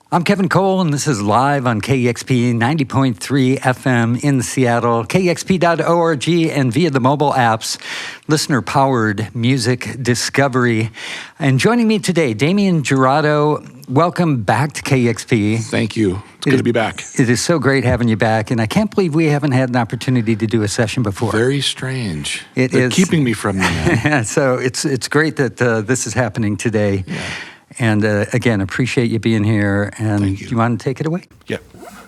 I'm Kevin Cole, and this is live on KEXP 90.3 FM in Seattle, KEXP.org, and via the mobile apps, listener-powered music discovery. And joining me today, Damien Jurado. Welcome back to KEXP. Thank you. It's good to be back. It is so great having you back, and I can't believe we haven't had an opportunity to do a session before. Very strange. They're keeping me from that. So it's great that this is happening today. Yeah. And again, appreciate you being here. And Thank you. You want to take it away? Yeah.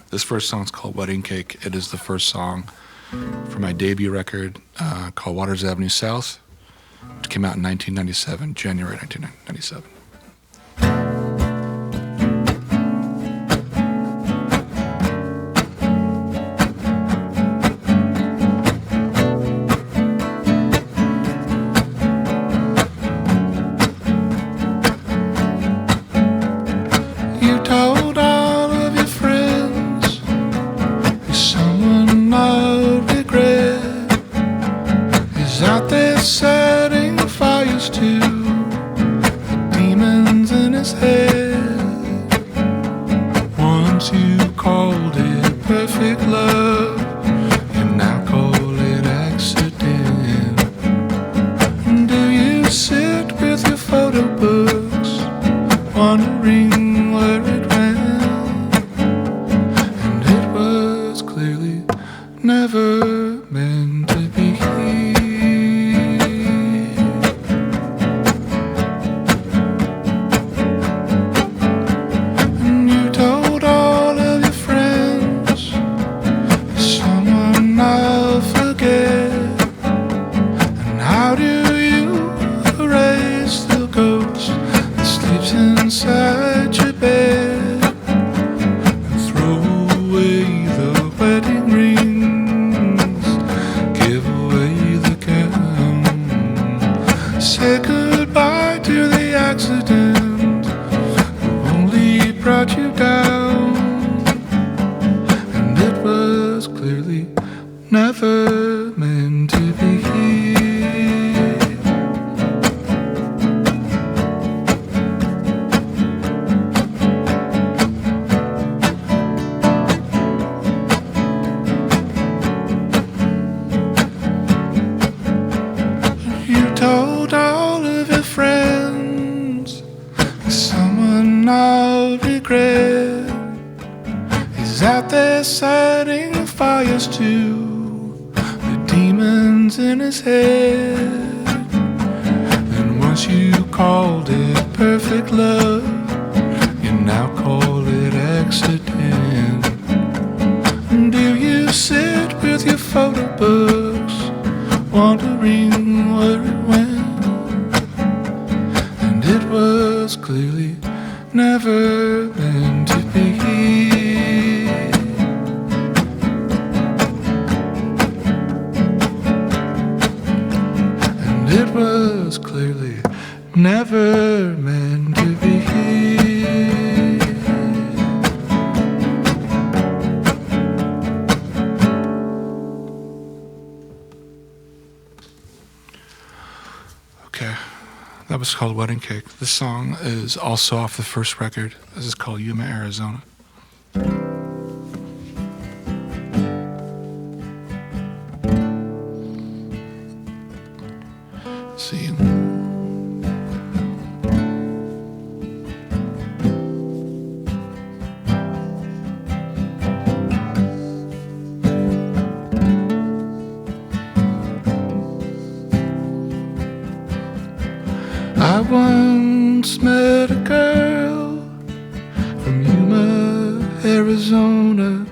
This first song's called Wedding Cake. It is the first song for my debut record called Waters Avenue South, which came out in 1997, January 1997. That was called Wedding Cake. This song is also off the first record. This is called Yuma, Arizona. Let's see. I once met a girl from Yuma, Arizona,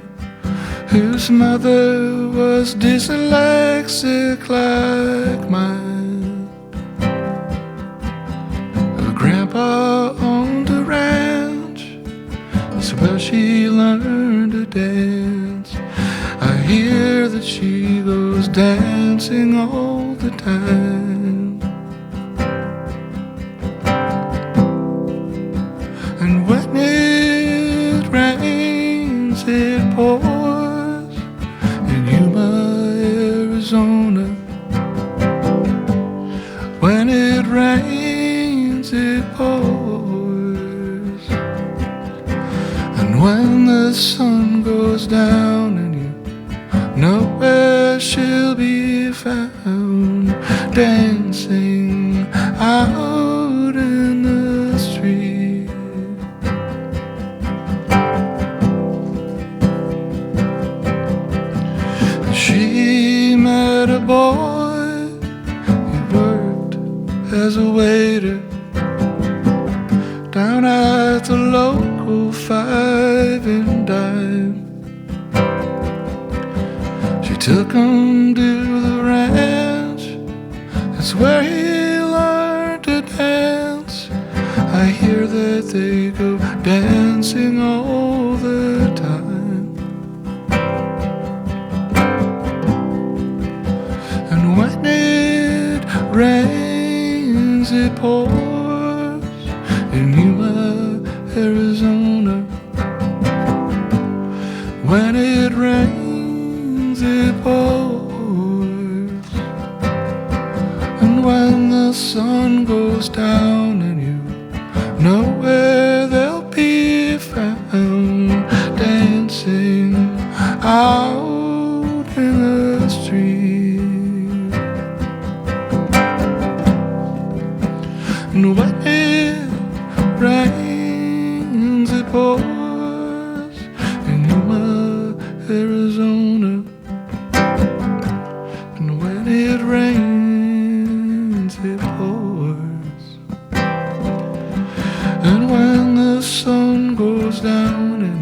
whose mother was dyslexic like mine. Her grandpa owned a ranch, that's where she learned to dance. I hear that she goes dancing all the time. And when it rains, it pours in Yuma, Arizona. When it rains, it pours. And when the sun goes down and you know where she'll be found, dancing out in the street. She met a boy, he worked as a waiter down at the local 5 and dime. She took him to the ranch, that's where he learned to dance. I hear that they go dancing all the time. And when it rains, it pours in Yuma, Arizona. When it rains, it pours. And when the sun goes down and you know where they'll be found, dancing out in the street. And when it rains, it pours in Yuma, Arizona. And when it rains, it pours. And when the sun goes down and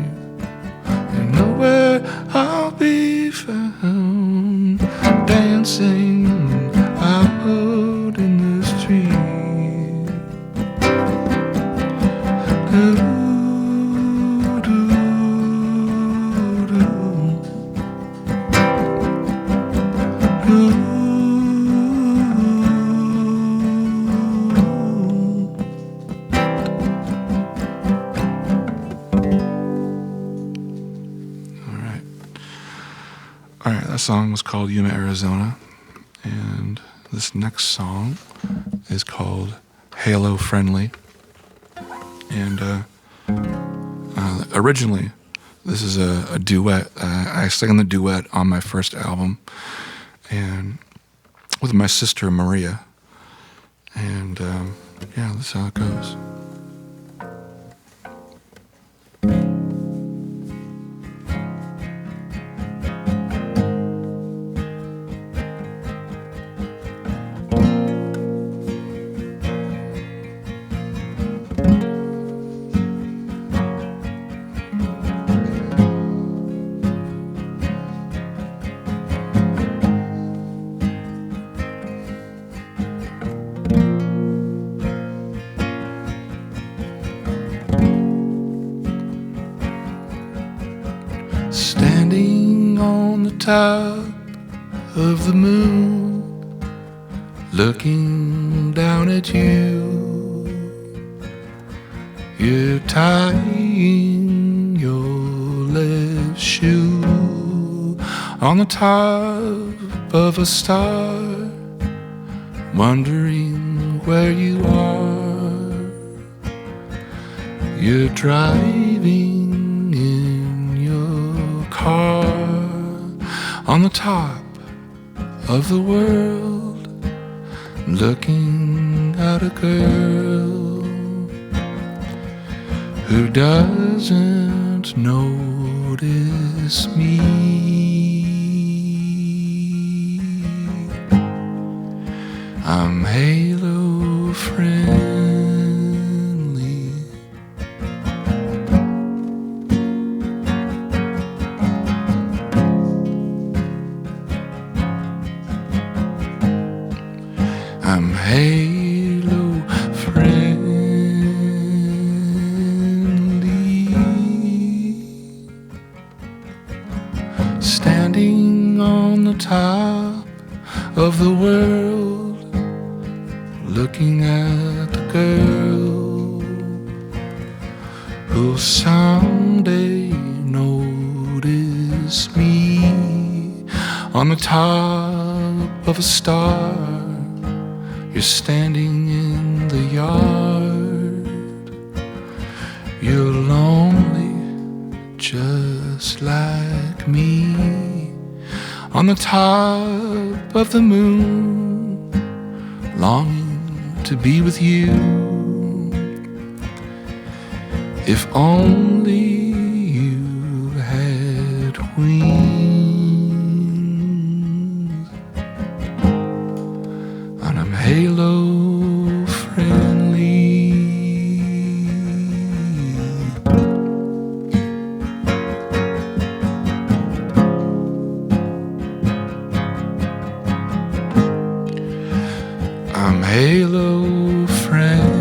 you know where I'll be found, dancing out in the street. That song was called Yuma, Arizona, and this next song is called Halo Friendly. And originally, this is a duet. I sang the duet on my first album, and with my sister Maria. And yeah, that's how it goes. Standing on the top of the moon, looking down at you, you're tying your left shoe on the top of a star, wondering where you are. You're driving in your car on the top of the world, looking at a girl who doesn't notice me. I'm halo friendly. I'm halo friendly. Standing on the top of the world, looking at the girl who'll someday notice me on the top of a star. You're standing in the yard. You're lonely me on the top of the moon, longing to be with you. If only you had wings, and I'm halo friendly. I'm halo friendly.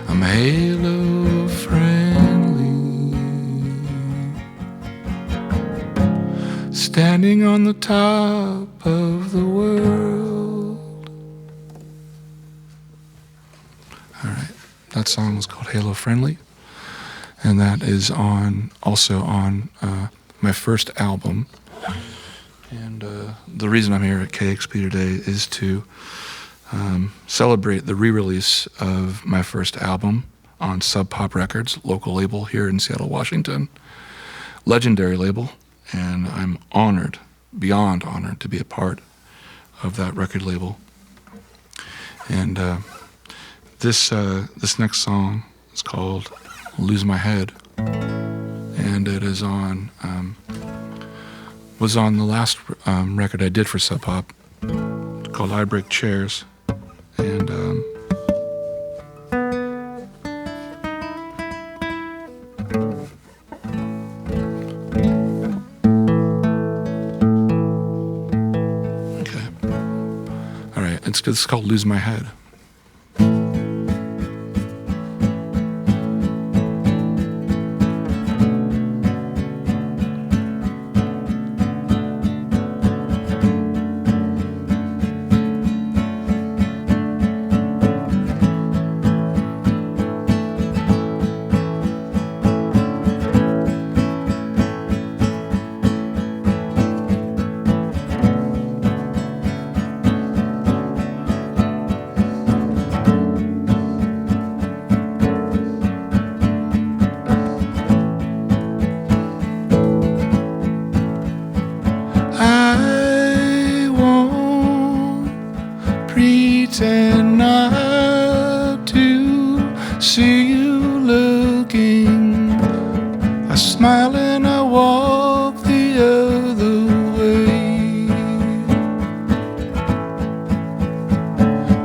I'm halo friendly. Standing on the top of the world. All right, that song was called Halo Friendly, and that is also on my first album. And the reason I'm here at KEXP today is to celebrate the re-release of my first album on Sub Pop Records, local label here in Seattle, Washington. Legendary label, and I'm honored, beyond honored, to be a part of that record label. And this next song is called Lose My Head, and it is was on the last record I did for Sub Pop called I Break Chairs. And okay, all right, it's called Lose My Head. Pretend not to see you looking. I smile and I walk the other way.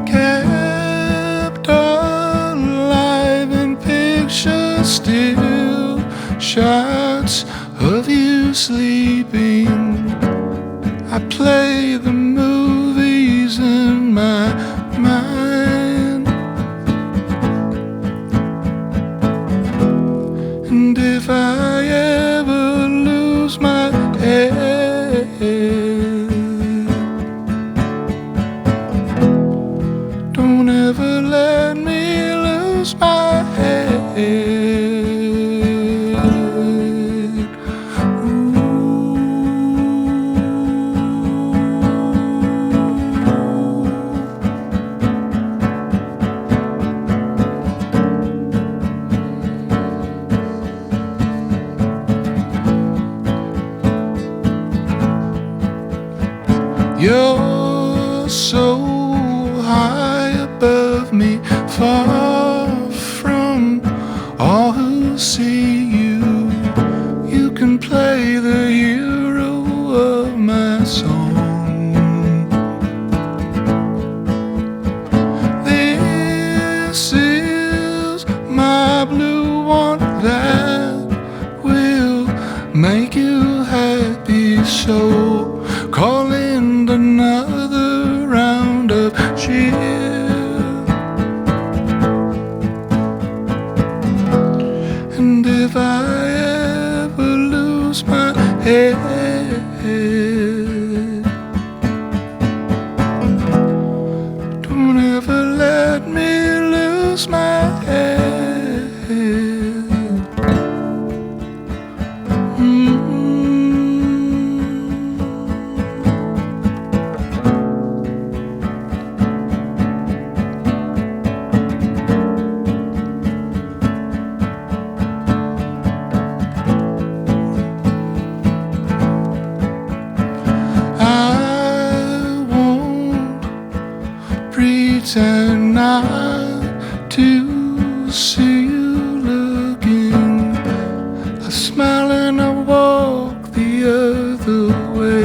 Kept alive in pictures, still shots of you sleeping. I play the movies in my mind, and if I ever lose my head, don't ever let me lose my head. You're so high above me, far from all who see you. You can play the hero of my song. This is my blue one that will make you happy, so call in another round of cheer. And if I ever lose my head, don't ever let me lose my head. streets at night to see you looking. I smile and I walk the other way.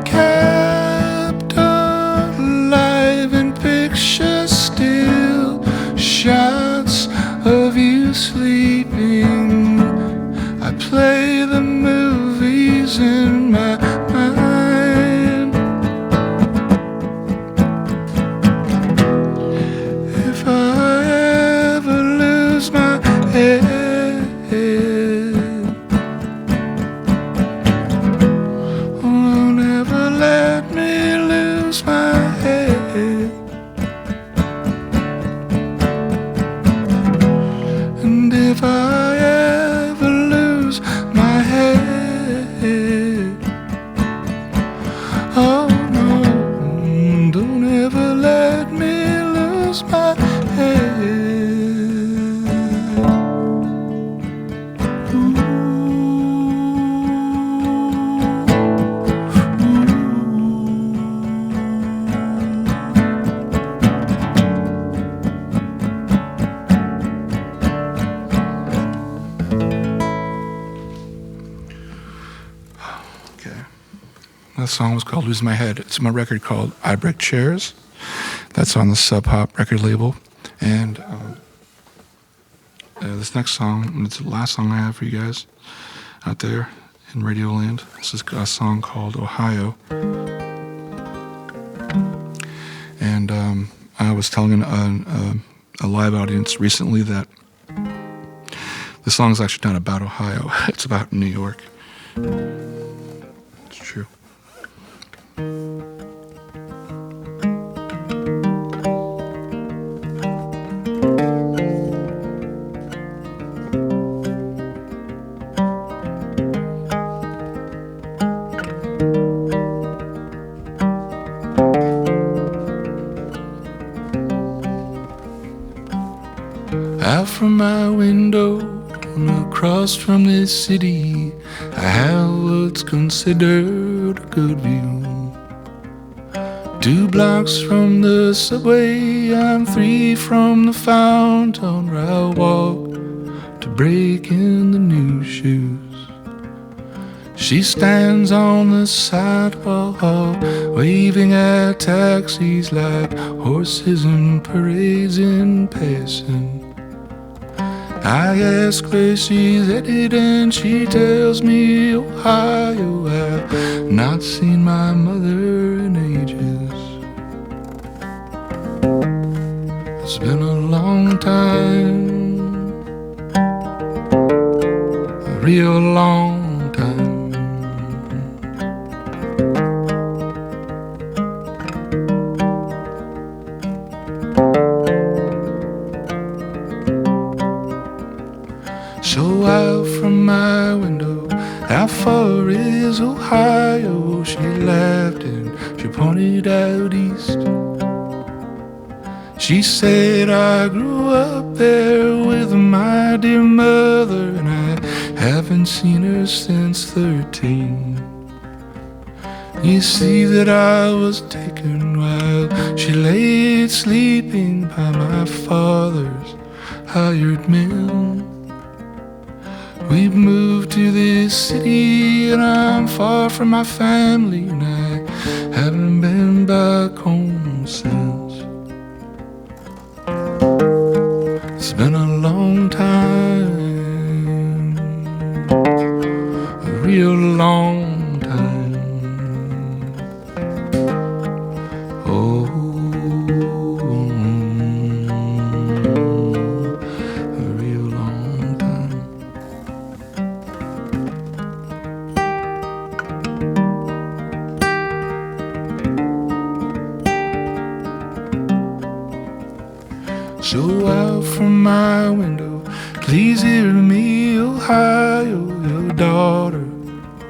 Kept alive in pictures still, shots of you sleeping. I play the movies in my mind. If I ever lose my head, oh, never let me lose my head. And if I ever lose my head, oh no, don't ever let me lose my head. Okay. That song was called Lose My Head. It's my record called I Break Chairs. That's on the Sub Pop record label. And this next song, it's the last song I have for you guys out there in Radio Land. This is a song called Ohio. And I was telling a live audience recently that the song is actually not about Ohio. It's about New York. It's true. Out from my window and across from this city, I have what's considered a good view. 2 blocks from the subway, I'm 3 from the fountain where I walk to break in the new shoes. She stands on the sidewalk, waving at taxis like horses in parades in passing. I ask where she's headed and she tells me Ohio. I've not seen my mother in ages. It's been a long time, a real long time. So out from my window, how far is Ohio? She laughed and she pointed out east. She said, I grew up there with my dear mother, and I haven't seen her since 13. You see that I was taken while she lay sleeping by my father's hired mill. We've moved to this city and I'm far from my family, and I haven't been back home since. It's been a long time, a real long time. Oh, a real long time. So out from my window, please hear me, Ohio. Your daughter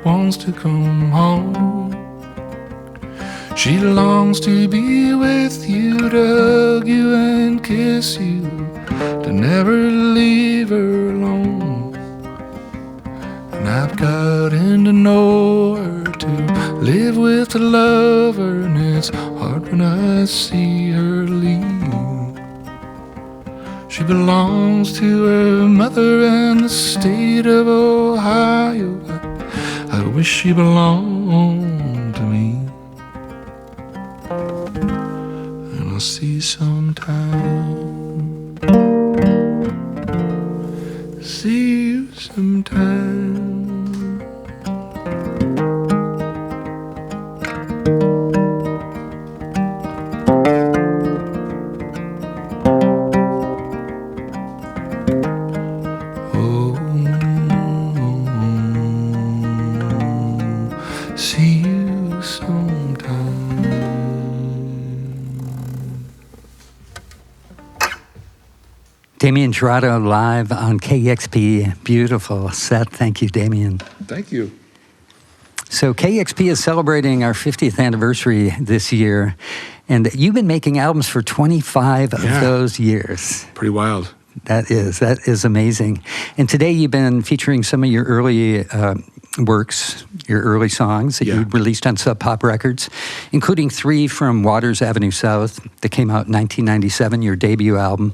wants to come home. She longs to be with you, to hug you and kiss you, to never leave her alone. And I've gotten to know her, to live with a lover, and it's hard when I see her leave. She belongs to her mother and the state of Ohio. I wish she belonged to me. And I'll see you sometime. See you sometime. See you sometime. Damien Jurado live on KEXP. Beautiful set. Thank you, Damien. Thank you. So KEXP is celebrating our 50th anniversary this year, and you've been making albums for 25 of those years. Pretty wild. That is amazing. And today you've been featuring some of your early works, your early songs that you released on Sub Pop Records, including 3 from Waters Avenue South that came out in 1997, your debut album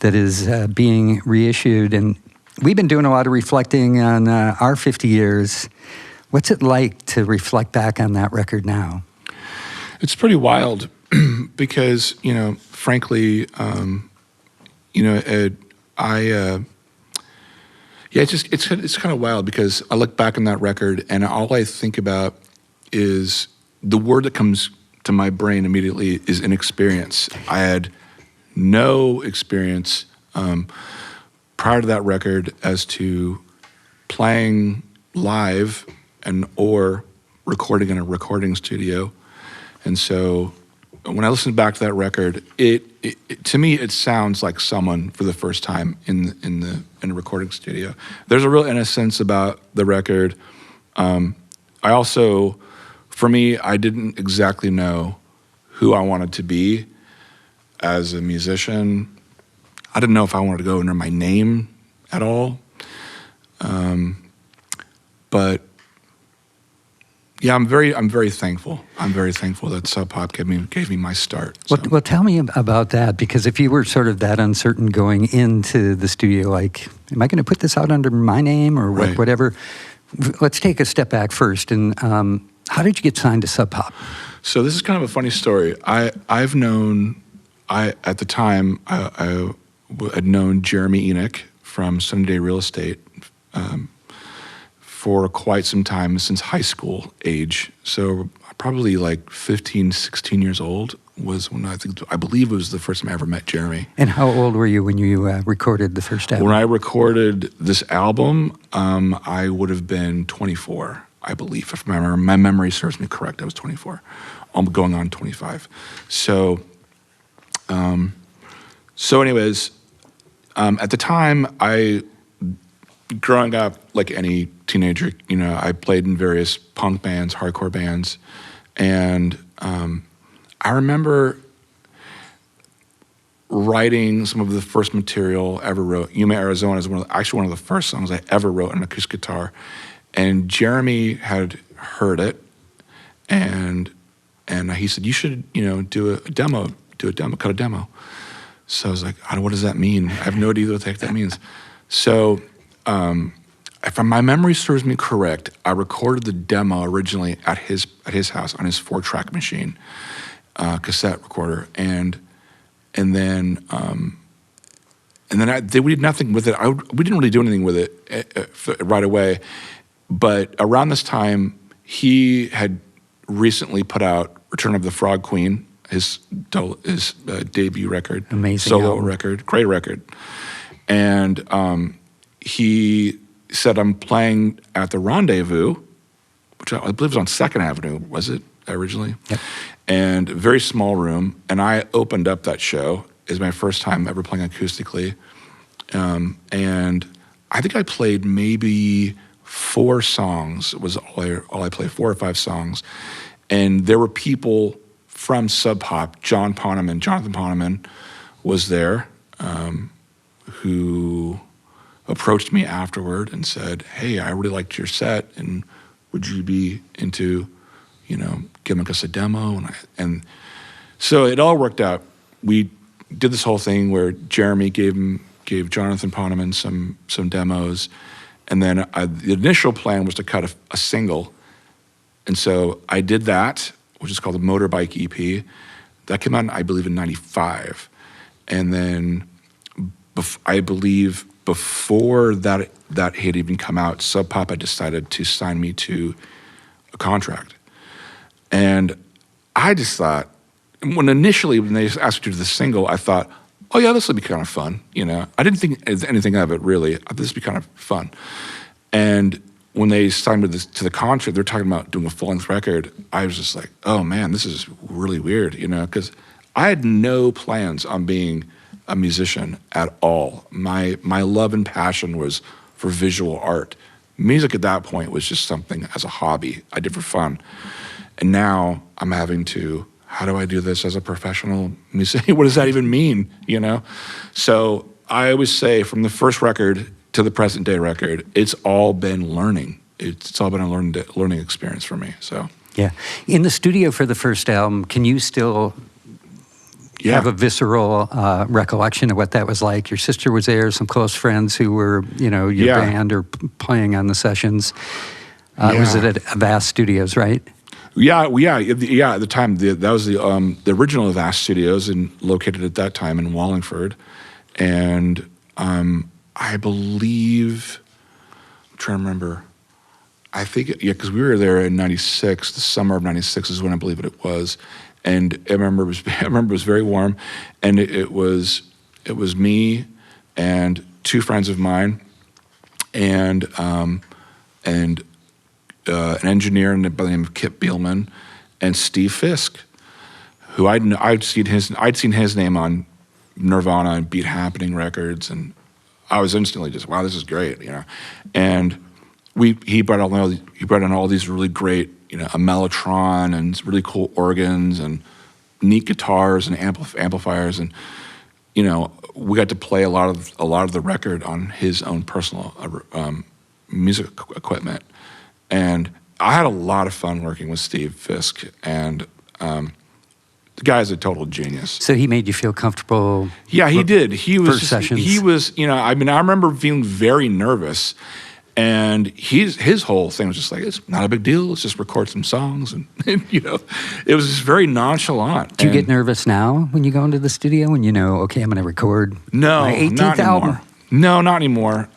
that is being reissued. And we've been doing a lot of reflecting on our 50 years. What's it like to reflect back on that record now? It's pretty wild because, frankly, it's kind of wild because I look back on that record and all I think about is the word that comes to my brain immediately is inexperience. I had no experience prior to that record as to playing live and or recording in a recording studio. And so when I listen back to that record, it to me it sounds like someone for the first time in a recording studio. There's a real innocence about the record. I also, for me, I didn't exactly know who I wanted to be as a musician. I didn't know if I wanted to go under my name at all. But yeah, I'm very thankful. I'm very thankful that Sub Pop gave me my start. So. Well, tell me about that, because if you were sort of that uncertain going into the studio, like, am I going to put this out under my name or whatever? Let's take a step back first. And how did you get signed to Sub Pop? So this is kind of a funny story. At the time I had known Jeremy Enoch from Sunday Real Estate for quite some time, since high school age. So probably like 15, 16 years old was when I believe it was the first time I ever met Jeremy. And how old were you when you recorded the first album? When I recorded this album, I would have been 24, I believe. If my memory serves me correct, I was 24. I'm going on 25. So anyways, at the time, growing up like any teenager, I played in various punk bands, hardcore bands, and I remember writing some of the first material I ever wrote. Yuma, Arizona is actually one of the first songs I ever wrote on acoustic guitar, and Jeremy had heard it, and he said, "You should, do a demo, cut a demo." So I was like, what does that mean? I have no idea what the heck that means. So if my memory serves me correct, I recorded the demo originally at his house on his 4-track machine, cassette recorder, and then we did nothing with it. We didn't really do anything with it right away. But around this time, he had recently put out Return of the Frog Queen, his debut record, amazing solo album. record, great record, and he said, "I'm playing at the Rendezvous," which I believe was on 2nd Avenue, was it originally? Yep. And a very small room, and I opened up that show. It was my first time ever playing acoustically, and I think I played maybe 4 songs. Was all I played, 4 or 5 songs, and there were people from Sub Pop. Jonathan Poneman was there, who approached me afterward and said, "Hey, I really liked your set, and would you be into giving us a demo, and so it all worked out. We did this whole thing where Jeremy gave Jonathan Poneman some demos, and then the initial plan was to cut a single, and so I did that, which is called the Motorbike EP. That came out, I believe, in '95, and then I believe before that had even come out, Sub Pop had decided to sign me to a contract, and I just thought, when they asked me to do the single, I thought, oh yeah, this will be kind of fun. I didn't think anything of it really. This would be kind of fun. And when they signed me to the contract, they're talking about doing a full-length record. I was just like, oh man, this is really weird, because I had no plans on being a musician at all. My love and passion was for visual art. Music at that point was just something as a hobby I did for fun. And now I'm having to, how do I do this as a professional musician? What does that even mean, So I always say, from the first record to the present day record, it's all been learning. It's all been a learning experience for me, so. Yeah. In the studio for the first album, can you still have a visceral recollection of what that was like? Your sister was there, some close friends who were, your band or playing on the sessions. Was it at Avast Studios, right? Yeah. At the time, that was the original Avast Studios, and located at that time in Wallingford, and I believe, I'm trying to remember. I think because we were there in '96, the summer of '96 is when I believe it was, and I remember it was very warm, and it was me and two friends of mine, and an engineer by the name of Kip Bielman, and Steve Fisk, who I'd seen his name on Nirvana and Beat Happening records, and I was instantly just, wow, this is great, And he brought in all these really great, a mellotron and really cool organs and neat guitars and amplifiers, and we got to play a lot of the record on his own personal music equipment. And I had a lot of fun working with Steve Fisk, and the guy's a total genius. So he made you feel comfortable? Yeah, he did. He was first sessions. He was, I remember feeling very nervous, and his whole thing was just like, it's not a big deal. Let's just record some songs, and it was just very nonchalant. Do you get nervous now when you go into the studio and okay, I'm going to record my 18th album? No, not anymore.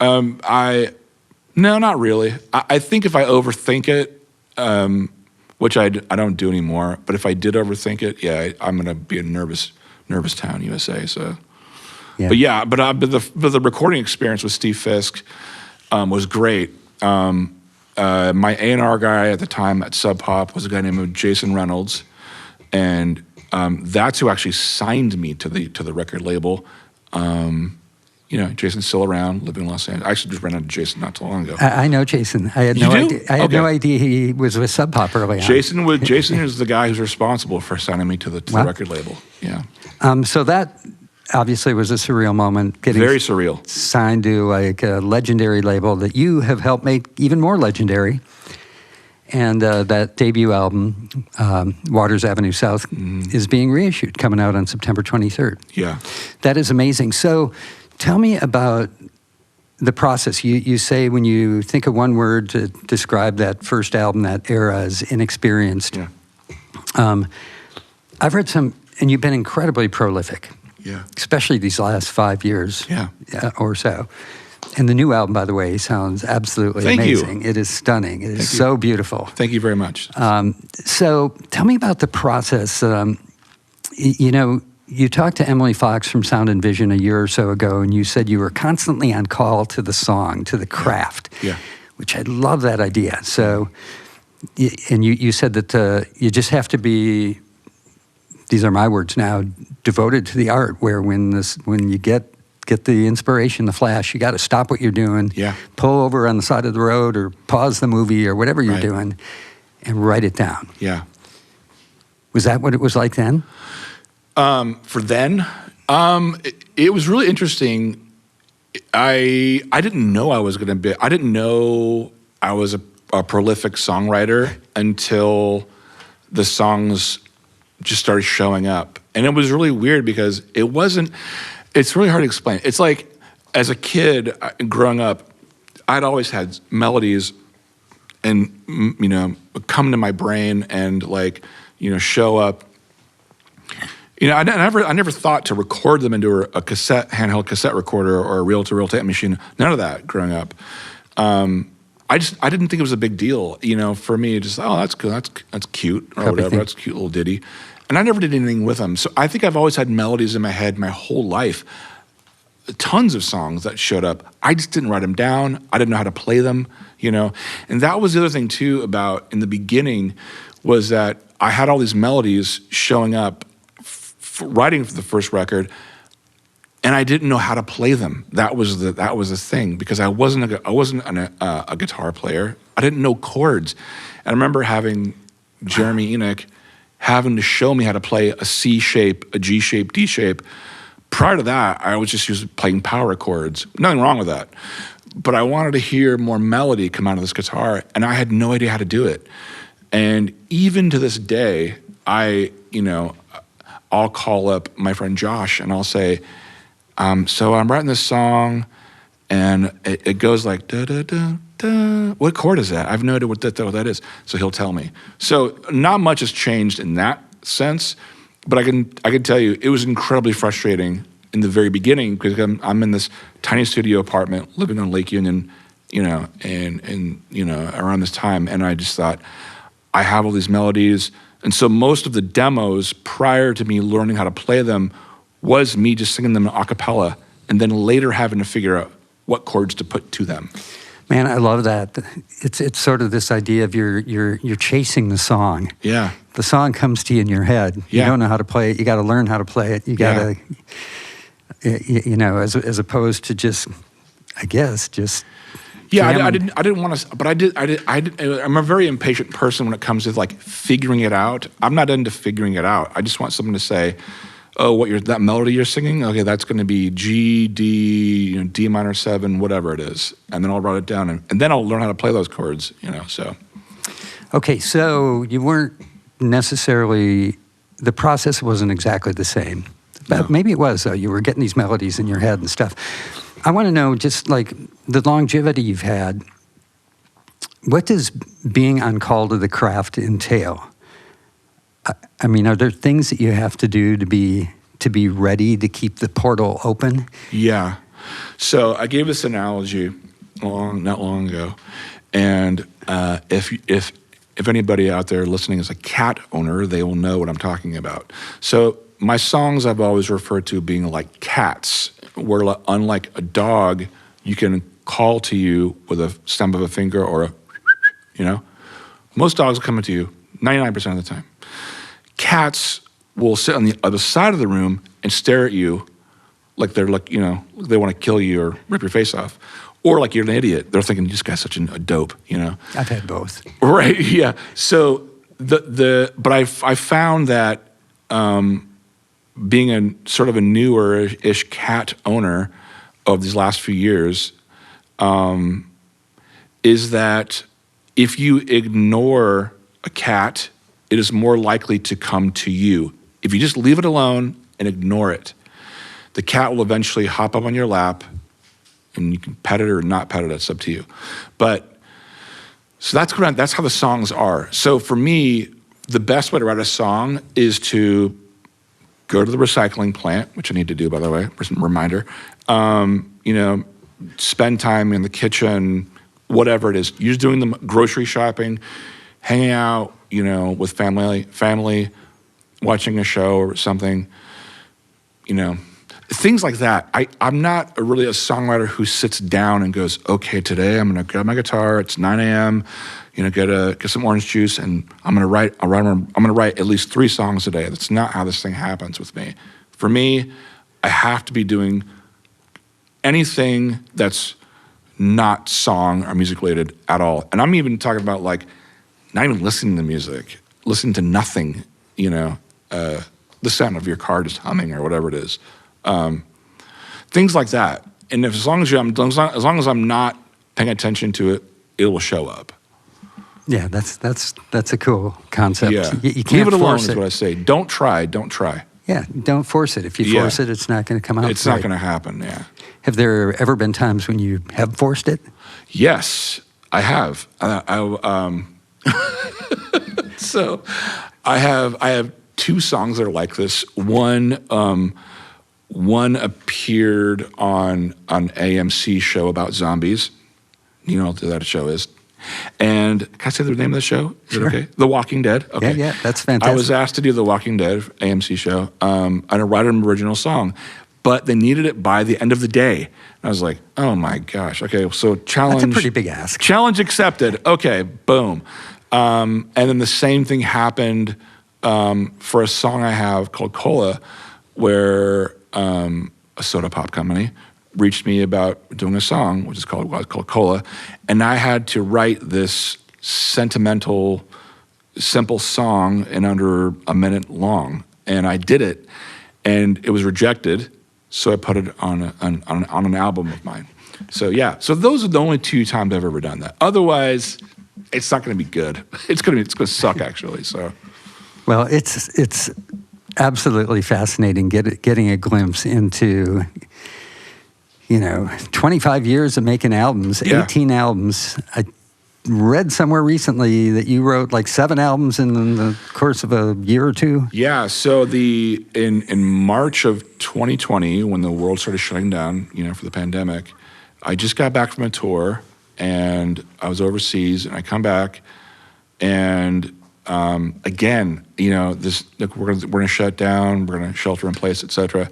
No, not really. I think if I overthink it, which I don't do anymore, but if I did overthink it, I'm going to be a nervous town, USA. So, yeah. but the recording experience with Steve Fisk was great. My A&R guy at the time at Sub Pop was a guy named Jason Reynolds, and that's who actually signed me to the record label. Jason's still around, living in Los Angeles. I actually just ran into Jason not too long ago. I know Jason. I had no idea. I had no idea he was with Sub Pop early on. Jason is the guy who's responsible for signing me to the record label. Yeah. So that obviously was a surreal moment. Getting very surreal. Signed to like a legendary label that you have helped make even more legendary. And that debut album, Waters Avenue South, is being reissued, coming out on September 23rd. Yeah. That is amazing. So tell me about the process. You say when you think of one word to describe that first album, that era, as inexperienced. Yeah. I've heard some, and you've been incredibly prolific. Yeah. Especially these last 5 years or so. And the new album, by the way, sounds absolutely amazing. It is stunning. It is so beautiful. Thank you very much. So tell me about the process. You talked to Emily Fox from Sound and Vision a year or so ago, and you said you were constantly on call to the song, to the craft, which I love that idea. So, and you said that you just have to be, these are my words now, devoted to the art, where when you get the inspiration, the flash, you got to stop what you're doing, pull over on the side of the road or pause the movie or whatever you're doing and write it down. Yeah. Was that what it was like then? For then, it was really interesting. I didn't know I was going to be, I didn't know I was a prolific songwriter until the songs just started showing up. And it was really weird because it's really hard to explain. It's like, as a kid growing up, I'd always had melodies and, come to my brain and show up. I never thought to record them into a handheld cassette recorder or a reel-to-reel tape machine. None of that growing up. I didn't think it was a big deal. For me, just that's cool, that's cute or whatever. That's a cute little ditty, and I never did anything with them. So I think I've always had melodies in my head my whole life. Tons of songs that showed up. I just didn't write them down. I didn't know how to play them. And that was the other thing too about in the beginning was that I had all these melodies showing up. Writing for the first record, and I didn't know how to play them. That was the thing because I wasn't a guitar player. I didn't know chords, and I remember having Jeremy Enoch having to show me how to play a C shape, a G shape, D shape. Prior to that, I was just used to playing power chords. Nothing wrong with that, but I wanted to hear more melody come out of this guitar, and I had no idea how to do it. And even to this day, I'll call up my friend Josh and I'll say, so I'm writing this song and it goes like, da, da, da, da. What chord is that? I have no idea what that is. So he'll tell me. So not much has changed in that sense, but I can tell you it was incredibly frustrating in the very beginning because I'm in this tiny studio apartment living on Lake Union, and around this time. And I just thought, I have all these melodies. And so most of the demos prior to me learning how to play them was me just singing them a cappella and then later having to figure out what chords to put to them. Man, I love that. It's sort of this idea of you're chasing the song. Yeah. The song comes to you in your head. You don't know how to play it. You got to learn how to play it. You got to, as opposed to just, I guess, just. Yeah, I didn't want to, but I'm a very impatient person when it comes to figuring it out. I'm not into figuring it out. I just want someone to say, oh, that melody you're singing, okay, that's going to be G, D, D minor 7, whatever it is. And then I'll write it down and then I'll learn how to play those chords, so. Okay, so you weren't necessarily, the process wasn't exactly the same. But maybe it was, though. You were getting these melodies in your head and stuff. I want to know, just the longevity you've had, what does being on call to the craft entail? I mean, are there things that you have to do to be ready to keep the portal open? Yeah. So I gave this analogy not long ago, and if anybody out there listening is a cat owner, they will know what I'm talking about. So my songs I've always referred to being like cats, where unlike a dog, you can call to you with a stump of a finger or most dogs will come to you 99% of the time. Cats will sit on the other side of the room and stare at you like they're they want to kill you or rip your face off. Or like you're an idiot. They're thinking, this guy's such a dope, I've had both. Right, yeah. So but I found that being a sort of a newer-ish cat owner of these last few years, is that if you ignore a cat, it is more likely to come to you. If you just leave it alone and ignore it, the cat will eventually hop up on your lap, and you can pet it or not pet it, it's up to you. So that's how the songs are. So for me, the best way to write a song is to go to the recycling plant, which I need to do, by the way, reminder. Spend time in the kitchen, whatever it is. You're doing the grocery shopping, hanging out, with family, watching a show or something, things like that. I'm not really a songwriter who sits down and goes, okay, today I'm gonna grab my guitar, it's 9 a.m., get some orange juice, and I'm gonna write at least 3 songs a day. That's not how this thing happens with me. For me, I have to be doing anything that's not song or music related at all. And I'm even talking about not even listening to music, listening to nothing, the sound of your car just humming or whatever it is. Things like that. And as long as I'm not paying attention to it, it will show up. Yeah, that's a cool concept. Yeah. You can't Leave it alone force is it. what I say. Don't try. Yeah, don't force it. If you force it, it's not going to come out. It's not going to happen, yeah. Have there ever been times when you have forced it? Yes, I have. So I have two songs that are like this. One appeared on an AMC show about zombies. You know what that show is. And can I say the name of the show? Is it okay? The Walking Dead. Okay. Yeah, that's fantastic. I was asked to do the Walking Dead AMC show and I write an original song, but they needed it by the end of the day. And I was like, oh my gosh. Okay, so challenge. That's a pretty big ask. Challenge accepted. Okay, boom. And then the same thing happened for a song I have called Cola, where a soda pop company reached me about doing a song, which is called Cola, and I had to write this sentimental, simple song in under a minute long, and I did it, and it was rejected, so I put it on an album of mine. So yeah, so those are the only two times I've ever done that. Otherwise, it's not going to be good. It's going to suck actually. So, well, it's absolutely fascinating getting a glimpse into, 25 years of making albums, 18 albums. I read somewhere recently that you wrote like 7 albums in the course of a year or two. Yeah, so in March of 2020, when the world started shutting down, for the pandemic, I just got back from a tour, and I was overseas, and I come back, and again, this we're gonna shut down, we're gonna shelter in place, etc.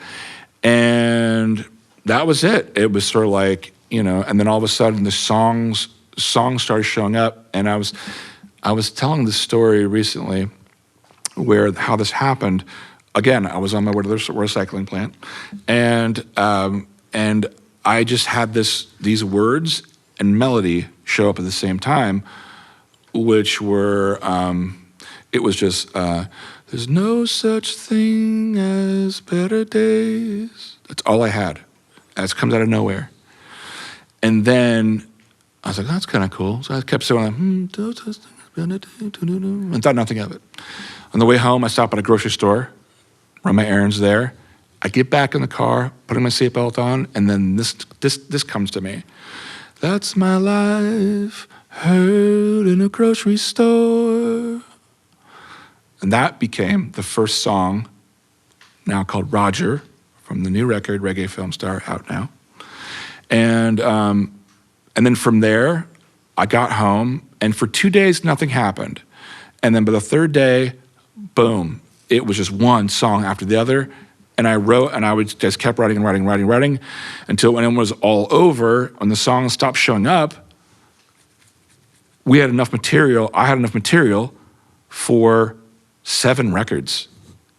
And that was it. It was sort of like, and then all of a sudden the songs started showing up, and I was telling this story recently where how this happened. Again, I was on my way to the recycling plant, and I just had these words and melody show up at the same time, which were it was just there's no such thing as better days. That's all I had. That comes out of nowhere. And then I was like, that's kind of cool. So I kept saying, and thought nothing of it. On the way home, I stopped at a grocery store, run my errands there. I get back in the car, putting my seatbelt on, and then this comes to me. That's my life, heard in a grocery store. And that became the first song, now called Roger, from the new record, Reggae Film Star, out now. And then from there, I got home, and for 2 days, nothing happened. And then by the third day, boom, it was just one song after the other. And I wrote, and I would just kept writing and writing, until when it was all over, when the songs stopped showing up, I had enough material for 7 records,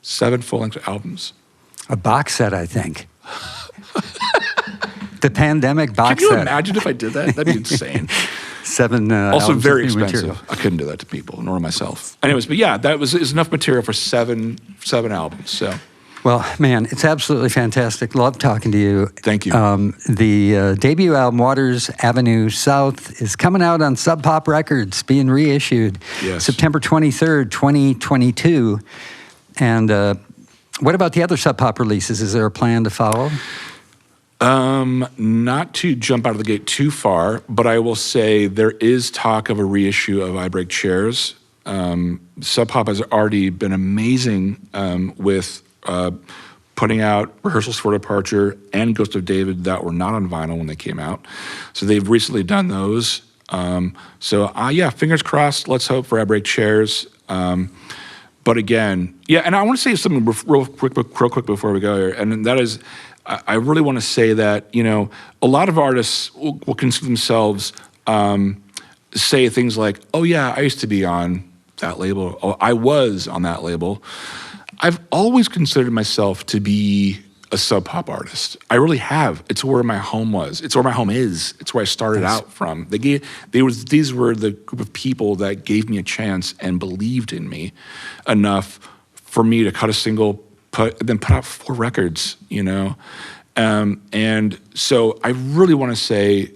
7 full-length albums. A box set, I think. The pandemic box set. Can you imagine if I did that? That'd be insane. 7 also albums very of new expensive. material. I couldn't do that to people, nor myself. Anyways, but yeah, that was enough material for seven albums. So, well, man, it's absolutely fantastic. Love talking to you. Thank you. The debut album, Waters Avenue South, is coming out on Sub Pop Records, being reissued September 23rd, 2022. And what about the other Sub Pop releases? Is there a plan to follow? Not to jump out of the gate too far, but I will say there is talk of a reissue of I Break Chairs. Sub Pop has already been amazing with putting out Rehearsals for Departure and Ghost of David that were not on vinyl when they came out. So they've recently done those. Yeah, fingers crossed. Let's hope for I Break Chairs. But again, yeah, and I want to say something real quick before we go here, and that is, I really want to say that, a lot of artists will consider themselves, say things like, oh yeah, I used to be on that label, or I was on that label. I've always considered myself to be a Sub Pop artist. I really have. It's where my home was. It's where my home is. It's where I started out from. These were the group of people that gave me a chance and believed in me enough for me to cut a single, then put out 4 records, And so I really want to say,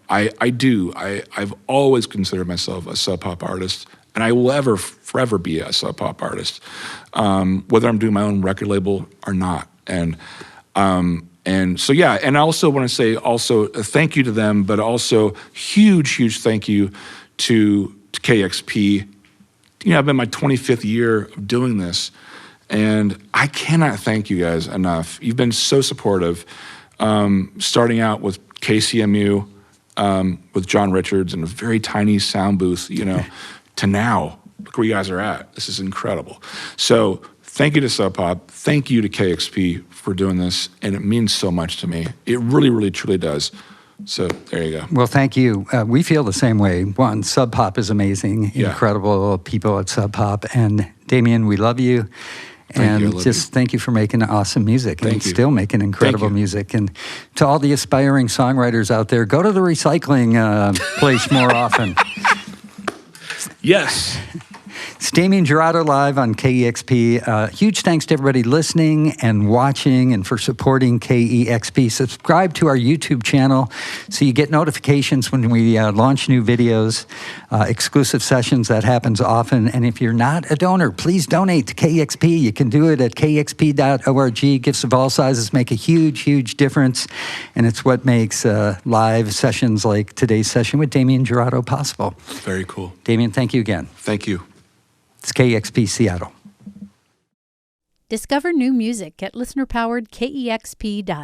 I've always considered myself a sub pop artist, and I will forever be a sub pop artist, whether I'm doing my own record label or not. And so, yeah, and I also want to say a thank you to them, but also huge thank you to KEXP. I've been my 25th year of doing this, and I cannot thank you guys enough. You've been so supportive, starting out with KCMU, with John Richards in a very tiny sound booth, to now. Look where you guys are at. This is incredible. So thank you to Sub Pop. Thank you to KEXP for doing this, and it means so much to me. It really, truly does. So there you go. Well, thank you. We feel the same way. One, Sub Pop is amazing. Yeah. Incredible people at Sub Pop. And Damien, we love you. Thank you for making awesome music and still making incredible music. And to all the aspiring songwriters out there, go to the recycling place more often. Yes. It's Damien Jurado live on KEXP. Huge thanks to everybody listening and watching and for supporting KEXP. Subscribe to our YouTube channel so you get notifications when we launch new videos, exclusive sessions. That happens often. And if you're not a donor, please donate to KEXP. You can do it at kexp.org. Gifts of all sizes make a huge difference. And it's what makes live sessions like today's session with Damien Jurado possible. Very cool. Damien, thank you again. Thank you. It's KEXP Seattle. Discover new music at listener-powered KEXP.org.